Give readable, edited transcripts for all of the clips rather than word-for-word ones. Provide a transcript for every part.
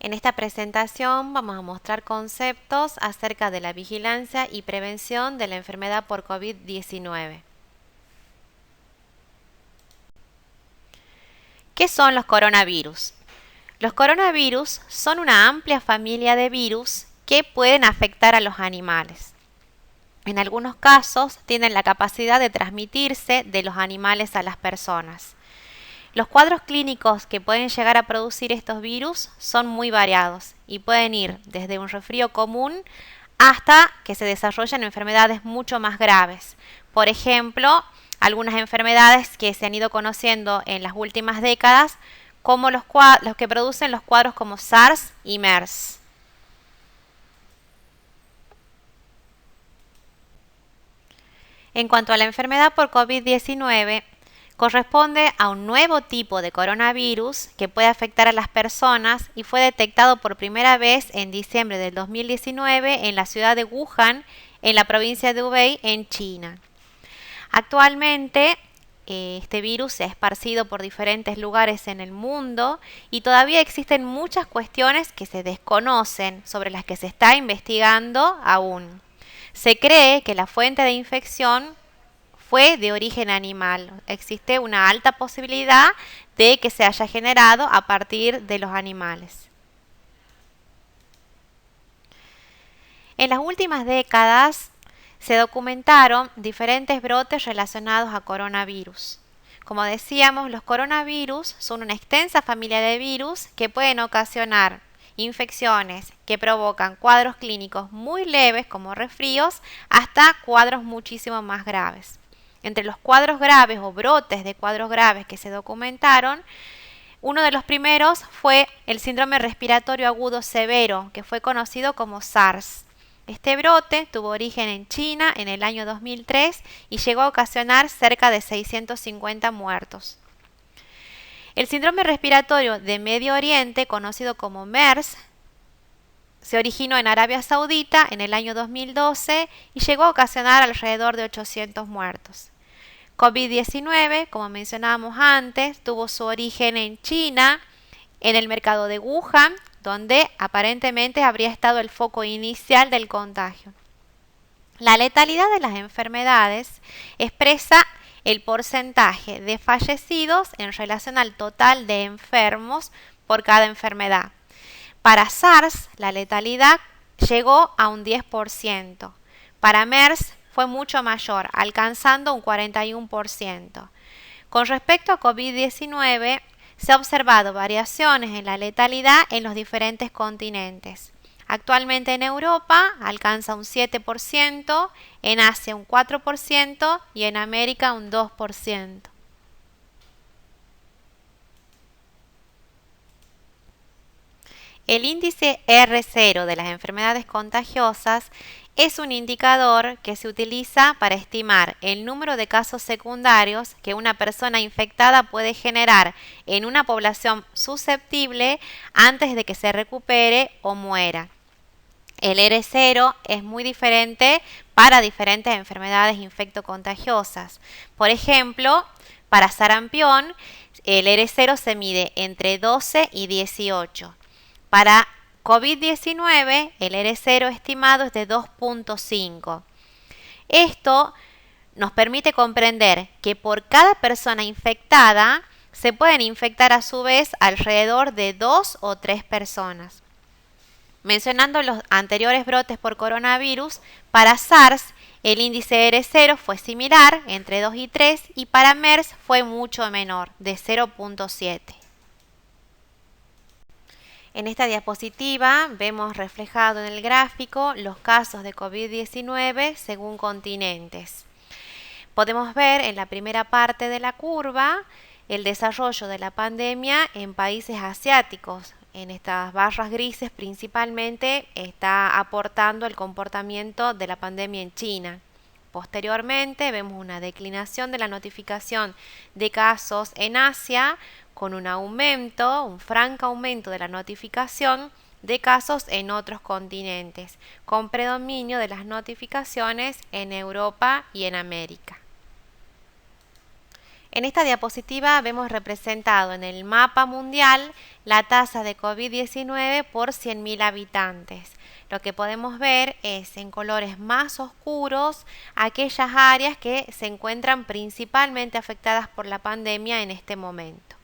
En esta presentación vamos a mostrar conceptos acerca de la vigilancia y prevención de la enfermedad por COVID-19. ¿Qué son los coronavirus? Los coronavirus son una amplia familia de virus que pueden afectar a los animales. En algunos casos tienen la capacidad de transmitirse de los animales a las personas. Los cuadros clínicos que pueden llegar a producir estos virus son muy variados y pueden ir desde un resfrío común hasta que se desarrollen enfermedades mucho más graves. Por ejemplo, algunas enfermedades que se han ido conociendo en las últimas décadas, como los que producen los cuadros como SARS y MERS. En cuanto a la enfermedad por COVID-19, corresponde a un nuevo tipo de coronavirus que puede afectar a las personas y fue detectado por primera vez en diciembre del 2019 en la ciudad de Wuhan, en la provincia de Hubei, en China. Actualmente, este virus se ha esparcido por diferentes lugares en el mundo y todavía existen muchas cuestiones que se desconocen, sobre las que se está investigando aún. Se cree que la fuente de infección fue de origen animal. Existe una alta posibilidad de que se haya generado a partir de los animales. En las últimas décadas se documentaron diferentes brotes relacionados a coronavirus. Como decíamos, los coronavirus son una extensa familia de virus que pueden ocasionar infecciones que provocan cuadros clínicos muy leves como resfríos hasta cuadros muchísimo más graves. Entre los cuadros graves o brotes de cuadros graves que se documentaron, uno de los primeros fue el síndrome respiratorio agudo severo, que fue conocido como SARS. Este brote tuvo origen en China en el año 2003 y llegó a ocasionar cerca de 650 muertos. El síndrome respiratorio de Medio Oriente, conocido como MERS, se originó en Arabia Saudita en el año 2012 y llegó a ocasionar alrededor de 800 muertos. COVID-19, como mencionábamos antes, tuvo su origen en China, en el mercado de Wuhan, donde aparentemente habría estado el foco inicial del contagio. La letalidad de las enfermedades expresa el porcentaje de fallecidos en relación al total de enfermos por cada enfermedad. Para SARS, la letalidad llegó a un 10%. Para MERS fue mucho mayor, alcanzando un 41%. Con respecto a COVID-19, se han observado variaciones en la letalidad en los diferentes continentes. Actualmente en Europa alcanza un 7%, en Asia un 4% y en América un 2%. El índice R0 de las enfermedades contagiosas es un indicador que se utiliza para estimar el número de casos secundarios que una persona infectada puede generar en una población susceptible antes de que se recupere o muera. El R0 es muy diferente para diferentes enfermedades infectocontagiosas. Por ejemplo, para sarampión, el R0 se mide entre 12 y 18. Para COVID-19, el R0 estimado es de 2.5. Esto nos permite comprender que por cada persona infectada se pueden infectar a su vez alrededor de 2 o 3 personas. Mencionando los anteriores brotes por coronavirus, para SARS el índice R0 fue similar, entre 2 y 3, y para MERS fue mucho menor, de 0.7. En esta diapositiva vemos reflejado en el gráfico los casos de COVID-19 según continentes. Podemos ver en la primera parte de la curva el desarrollo de la pandemia en países asiáticos. En estas barras grises principalmente está aportando el comportamiento de la pandemia en China. Posteriormente vemos una declinación de la notificación de casos en Asia, con un franco aumento de la notificación de casos en otros continentes, con predominio de las notificaciones en Europa y en América. En esta diapositiva vemos representado en el mapa mundial la tasa de COVID-19 por 100.000 habitantes. Lo que podemos ver es en colores más oscuros aquellas áreas que se encuentran principalmente afectadas por la pandemia en este momento.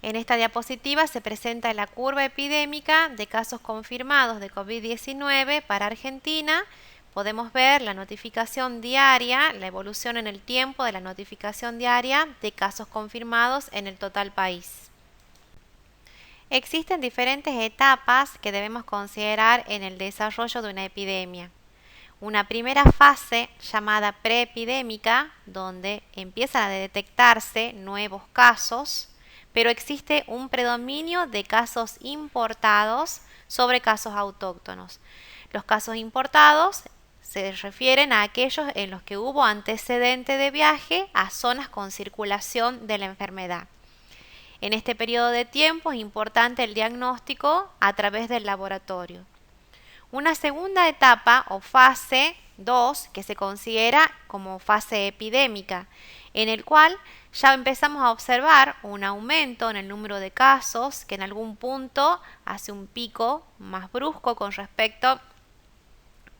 En esta diapositiva se presenta la curva epidémica de casos confirmados de COVID-19 para Argentina. Podemos ver la notificación diaria, la evolución en el tiempo de la notificación diaria de casos confirmados en el total país. Existen diferentes etapas que debemos considerar en el desarrollo de una epidemia. Una primera fase llamada preepidémica, donde empiezan a detectarse nuevos casos, pero existe un predominio de casos importados sobre casos autóctonos. Los casos importados se refieren a aquellos en los que hubo antecedente de viaje a zonas con circulación de la enfermedad. En este periodo de tiempo es importante el diagnóstico a través del laboratorio. Una segunda etapa o fase 2 que se considera como fase epidémica, en el cual ya empezamos a observar un aumento en el número de casos que en algún punto hace un pico más brusco con respecto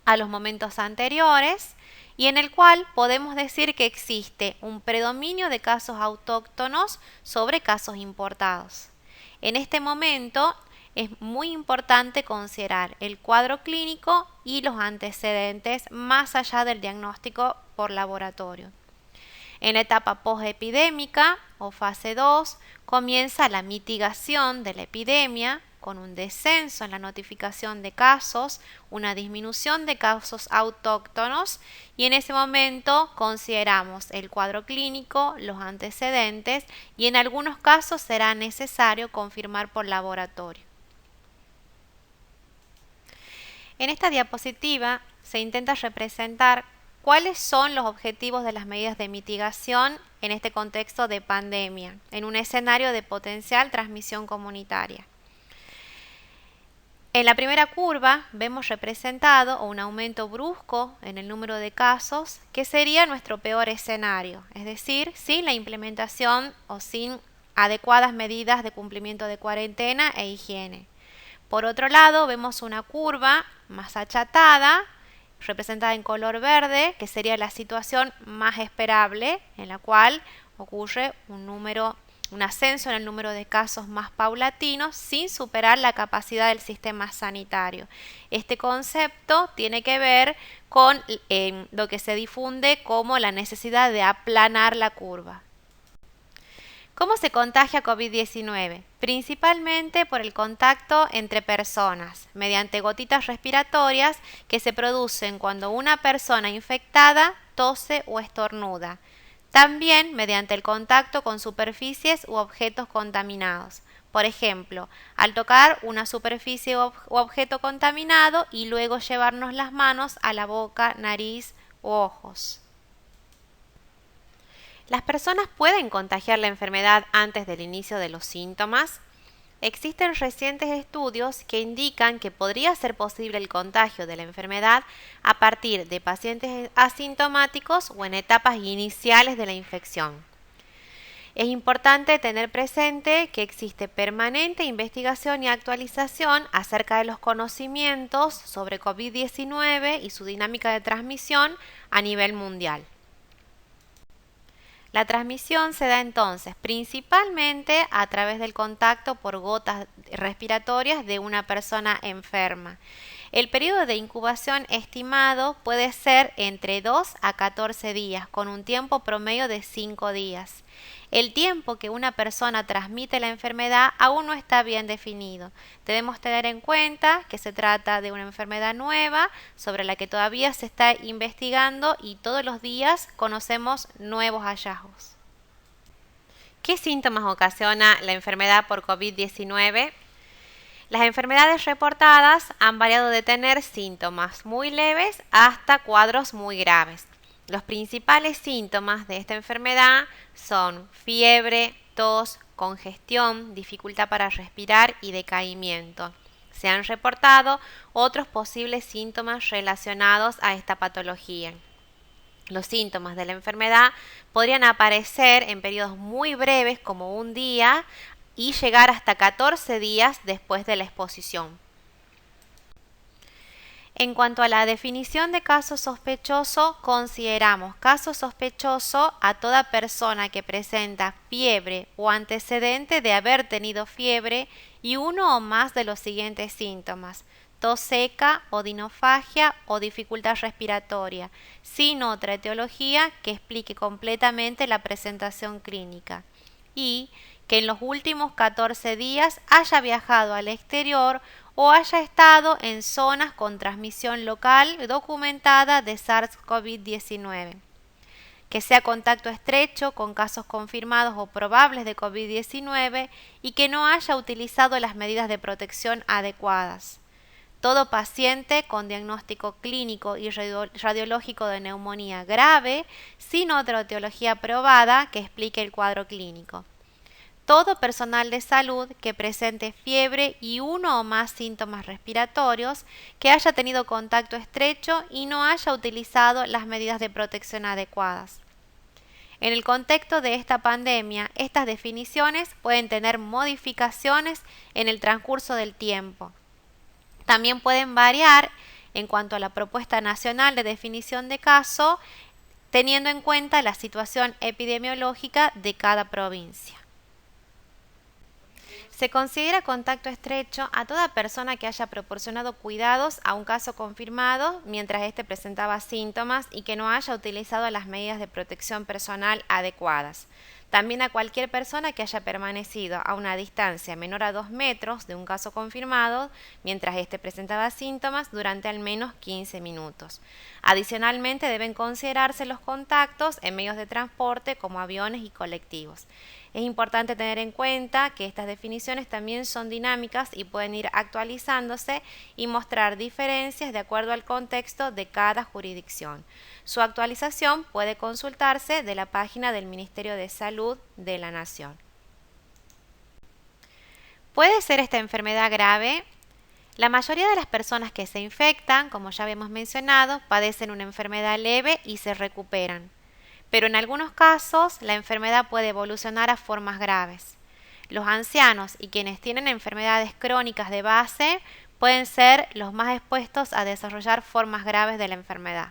a los momentos anteriores y en el cual podemos decir que existe un predominio de casos autóctonos sobre casos importados. En este momento es muy importante considerar el cuadro clínico y los antecedentes más allá del diagnóstico por laboratorio. En la etapa posepidémica o fase 2 comienza la mitigación de la epidemia con un descenso en la notificación de casos, una disminución de casos autóctonos y en ese momento consideramos el cuadro clínico, los antecedentes y en algunos casos será necesario confirmar por laboratorio. En esta diapositiva se intenta representar cuáles son los objetivos de las medidas de mitigación en este contexto de pandemia, en un escenario de potencial transmisión comunitaria. En la primera curva vemos representado un aumento brusco en el número de casos, que sería nuestro peor escenario, es decir, sin la implementación o sin adecuadas medidas de cumplimiento de cuarentena e higiene. Por otro lado, vemos una curva más achatada, representada en color verde, que sería la situación más esperable, en la cual ocurre un ascenso en el número de casos más paulatinos sin superar la capacidad del sistema sanitario. Este concepto tiene que ver con lo que se difunde como la necesidad de aplanar la curva. ¿Cómo se contagia COVID-19? Principalmente por el contacto entre personas, mediante gotitas respiratorias que se producen cuando una persona infectada tose o estornuda. También mediante el contacto con superficies u objetos contaminados. Por ejemplo, al tocar una superficie u objeto contaminado y luego llevarnos las manos a la boca, nariz u ojos. ¿Las personas pueden contagiar la enfermedad antes del inicio de los síntomas? Existen recientes estudios que indican que podría ser posible el contagio de la enfermedad a partir de pacientes asintomáticos o en etapas iniciales de la infección. Es importante tener presente que existe permanente investigación y actualización acerca de los conocimientos sobre COVID-19 y su dinámica de transmisión a nivel mundial. La transmisión se da entonces principalmente a través del contacto por gotas respiratorias de una persona enferma. El periodo de incubación estimado puede ser entre 2 a 14 días, con un tiempo promedio de 5 días. El tiempo que una persona transmite la enfermedad aún no está bien definido. Debemos tener en cuenta que se trata de una enfermedad nueva sobre la que todavía se está investigando y todos los días conocemos nuevos hallazgos. ¿Qué síntomas ocasiona la enfermedad por COVID-19? Las enfermedades reportadas han variado de tener síntomas muy leves hasta cuadros muy graves. Los principales síntomas de esta enfermedad son fiebre, tos, congestión, dificultad para respirar y decaimiento. Se han reportado otros posibles síntomas relacionados a esta patología. Los síntomas de la enfermedad podrían aparecer en periodos muy breves como un día y llegar hasta 14 días después de la exposición. En cuanto a la definición de caso sospechoso, consideramos caso sospechoso a toda persona que presenta fiebre o antecedente de haber tenido fiebre y uno o más de los siguientes síntomas: tos seca, odinofagia o dificultad respiratoria, sin otra etiología que explique completamente la presentación clínica, y que en los últimos 14 días haya viajado al exterior o haya estado en zonas con transmisión local documentada de SARS-CoV-19, que sea contacto estrecho con casos confirmados o probables de COVID-19 y que no haya utilizado las medidas de protección adecuadas. Todo paciente con diagnóstico clínico y radiológico de neumonía grave sin otra etiología probada que explique el cuadro clínico. Todo personal de salud que presente fiebre y uno o más síntomas respiratorios, que haya tenido contacto estrecho y no haya utilizado las medidas de protección adecuadas. En el contexto de esta pandemia, estas definiciones pueden tener modificaciones en el transcurso del tiempo. También pueden variar en cuanto a la propuesta nacional de definición de caso, teniendo en cuenta la situación epidemiológica de cada provincia. Se considera contacto estrecho a toda persona que haya proporcionado cuidados a un caso confirmado mientras éste presentaba síntomas y que no haya utilizado las medidas de protección personal adecuadas. También a cualquier persona que haya permanecido a una distancia menor a 2 metros de un caso confirmado mientras éste presentaba síntomas durante al menos 15 minutos. Adicionalmente, deben considerarse los contactos en medios de transporte como aviones y colectivos. Es importante tener en cuenta que estas definiciones también son dinámicas y pueden ir actualizándose y mostrar diferencias de acuerdo al contexto de cada jurisdicción. Su actualización puede consultarse de la página del Ministerio de Salud de la Nación. ¿Puede ser esta enfermedad grave? La mayoría de las personas que se infectan, como ya habíamos mencionado, padecen una enfermedad leve y se recuperan. Pero en algunos casos la enfermedad puede evolucionar a formas graves. Los ancianos y quienes tienen enfermedades crónicas de base pueden ser los más expuestos a desarrollar formas graves de la enfermedad.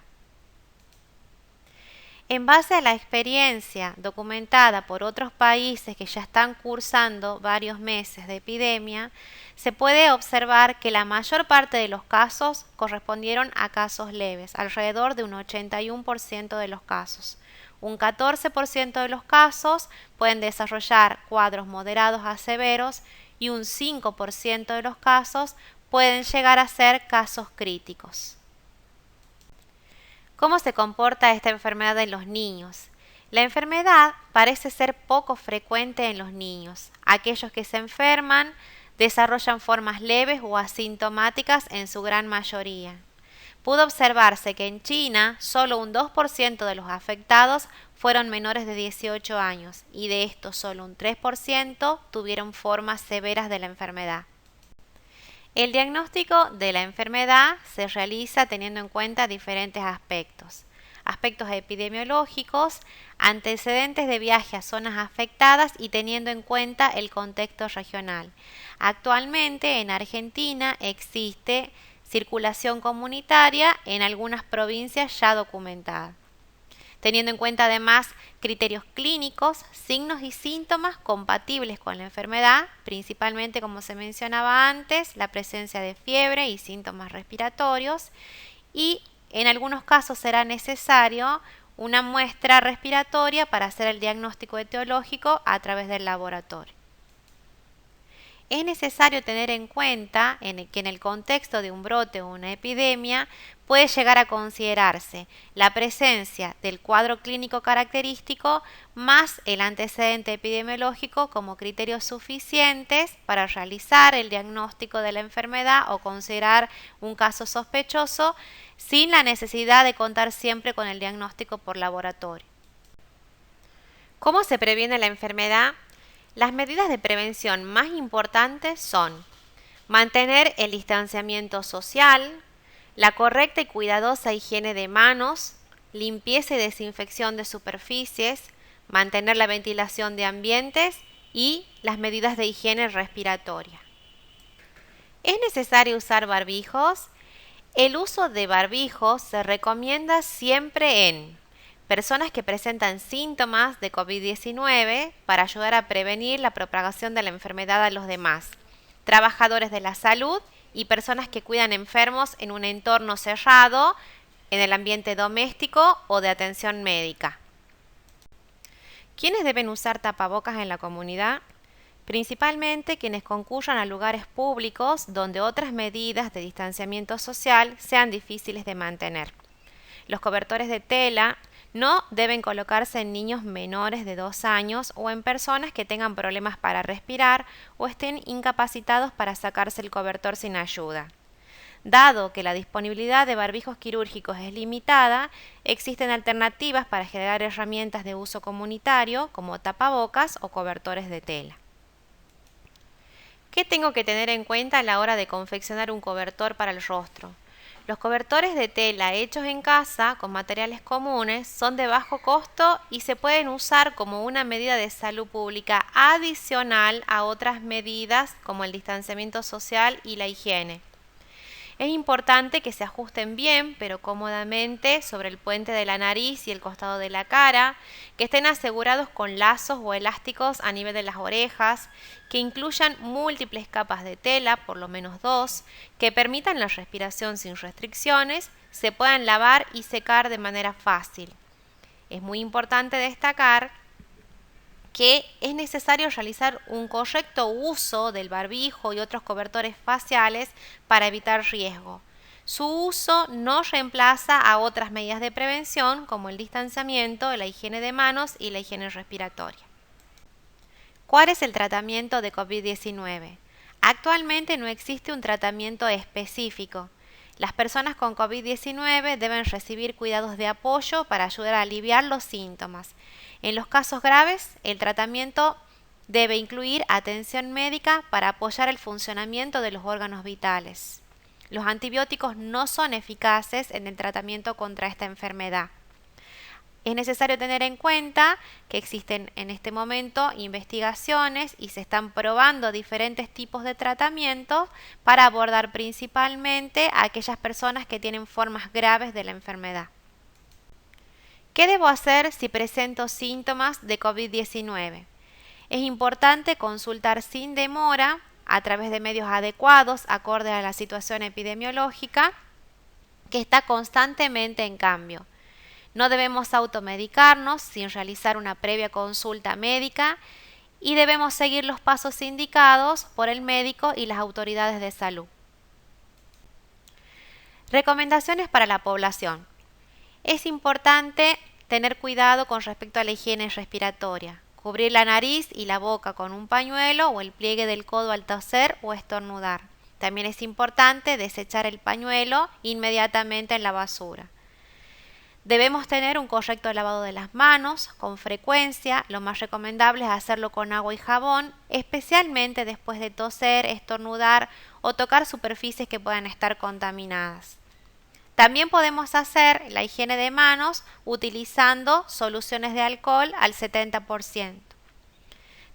En base a la experiencia documentada por otros países que ya están cursando varios meses de epidemia, se puede observar que la mayor parte de los casos correspondieron a casos leves, alrededor de un 81% de los casos. Un 14% de los casos pueden desarrollar cuadros moderados a severos y un 5% de los casos pueden llegar a ser casos críticos. ¿Cómo se comporta esta enfermedad en los niños? La enfermedad parece ser poco frecuente en los niños. Aquellos que se enferman desarrollan formas leves o asintomáticas en su gran mayoría. Pudo observarse que en China solo un 2% de los afectados fueron menores de 18 años y de estos solo un 3% tuvieron formas severas de la enfermedad. El diagnóstico de la enfermedad se realiza teniendo en cuenta diferentes aspectos. Aspectos epidemiológicos, antecedentes de viaje a zonas afectadas y teniendo en cuenta el contexto regional. Actualmente en Argentina existe circulación comunitaria en algunas provincias ya documentada, teniendo en cuenta además criterios clínicos, signos y síntomas compatibles con la enfermedad, principalmente, como se mencionaba antes, la presencia de fiebre y síntomas respiratorios, y en algunos casos será necesario una muestra respiratoria para hacer el diagnóstico etiológico a través del laboratorio. Es necesario tener en cuenta que en el contexto de un brote o una epidemia puede llegar a considerarse la presencia del cuadro clínico característico más el antecedente epidemiológico como criterios suficientes para realizar el diagnóstico de la enfermedad o considerar un caso sospechoso sin la necesidad de contar siempre con el diagnóstico por laboratorio. ¿Cómo se previene la enfermedad? Las medidas de prevención más importantes son mantener el distanciamiento social, la correcta y cuidadosa higiene de manos, limpieza y desinfección de superficies, mantener la ventilación de ambientes y las medidas de higiene respiratoria. ¿Es necesario usar barbijos? El uso de barbijos se recomienda siempre en personas que presentan síntomas de COVID-19 para ayudar a prevenir la propagación de la enfermedad a los demás, trabajadores de la salud y personas que cuidan enfermos en un entorno cerrado, en el ambiente doméstico o de atención médica. ¿Quiénes deben usar tapabocas en la comunidad? Principalmente quienes concurran a lugares públicos donde otras medidas de distanciamiento social sean difíciles de mantener. Los cobertores de tela no deben colocarse en niños menores de 2 años o en personas que tengan problemas para respirar o estén incapacitados para sacarse el cobertor sin ayuda. Dado que la disponibilidad de barbijos quirúrgicos es limitada, existen alternativas para generar herramientas de uso comunitario como tapabocas o cobertores de tela. ¿Qué tengo que tener en cuenta a la hora de confeccionar un cobertor para el rostro? Los cobertores de tela hechos en casa con materiales comunes son de bajo costo y se pueden usar como una medida de salud pública adicional a otras medidas como el distanciamiento social y la higiene. Es importante que se ajusten bien, pero cómodamente, sobre el puente de la nariz y el costado de la cara, que estén asegurados con lazos o elásticos a nivel de las orejas, que incluyan múltiples capas de tela, por lo menos 2, que permitan la respiración sin restricciones, se puedan lavar y secar de manera fácil. Es muy importante destacar que es necesario realizar un correcto uso del barbijo y otros cobertores faciales para evitar riesgo. Su uso no reemplaza a otras medidas de prevención como el distanciamiento, la higiene de manos y la higiene respiratoria. ¿Cuál es el tratamiento de COVID-19? Actualmente no existe un tratamiento específico. Las personas con COVID-19 deben recibir cuidados de apoyo para ayudar a aliviar los síntomas. En los casos graves, el tratamiento debe incluir atención médica para apoyar el funcionamiento de los órganos vitales. Los antibióticos no son eficaces en el tratamiento contra esta enfermedad. Es necesario tener en cuenta que existen en este momento investigaciones y se están probando diferentes tipos de tratamientos para abordar principalmente a aquellas personas que tienen formas graves de la enfermedad. ¿Qué debo hacer si presento síntomas de COVID-19? Es importante consultar sin demora a través de medios adecuados acorde a la situación epidemiológica que está constantemente en cambio. No debemos automedicarnos sin realizar una previa consulta médica y debemos seguir los pasos indicados por el médico y las autoridades de salud. Recomendaciones para la población. Es importante tener cuidado con respecto a la higiene respiratoria. Cubrir la nariz y la boca con un pañuelo o el pliegue del codo al toser o estornudar. También es importante desechar el pañuelo inmediatamente en la basura. Debemos tener un correcto lavado de las manos con frecuencia. Lo más recomendable es hacerlo con agua y jabón, especialmente después de toser, estornudar o tocar superficies que puedan estar contaminadas. También podemos hacer la higiene de manos utilizando soluciones de alcohol al 70%.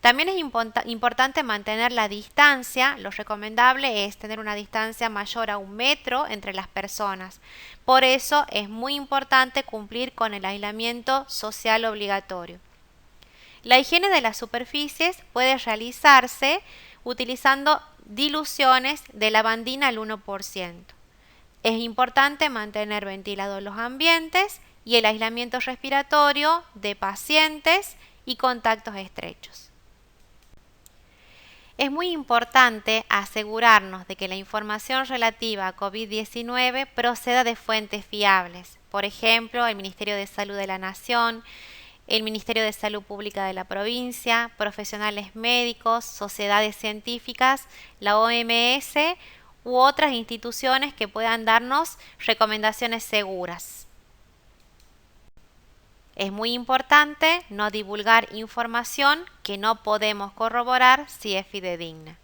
También es importante mantener la distancia. Lo recomendable es tener una distancia mayor a 1 metro entre las personas. Por eso es muy importante cumplir con el aislamiento social obligatorio. La higiene de las superficies puede realizarse utilizando diluciones de lavandina al 1%. Es importante mantener ventilados los ambientes y el aislamiento respiratorio de pacientes y contactos estrechos. Es muy importante asegurarnos de que la información relativa a COVID-19 proceda de fuentes fiables. Por ejemplo, el Ministerio de Salud de la Nación, el Ministerio de Salud Pública de la provincia, profesionales médicos, sociedades científicas, la OMS u otras instituciones que puedan darnos recomendaciones seguras. Es muy importante no divulgar información que no podemos corroborar si es fidedigna.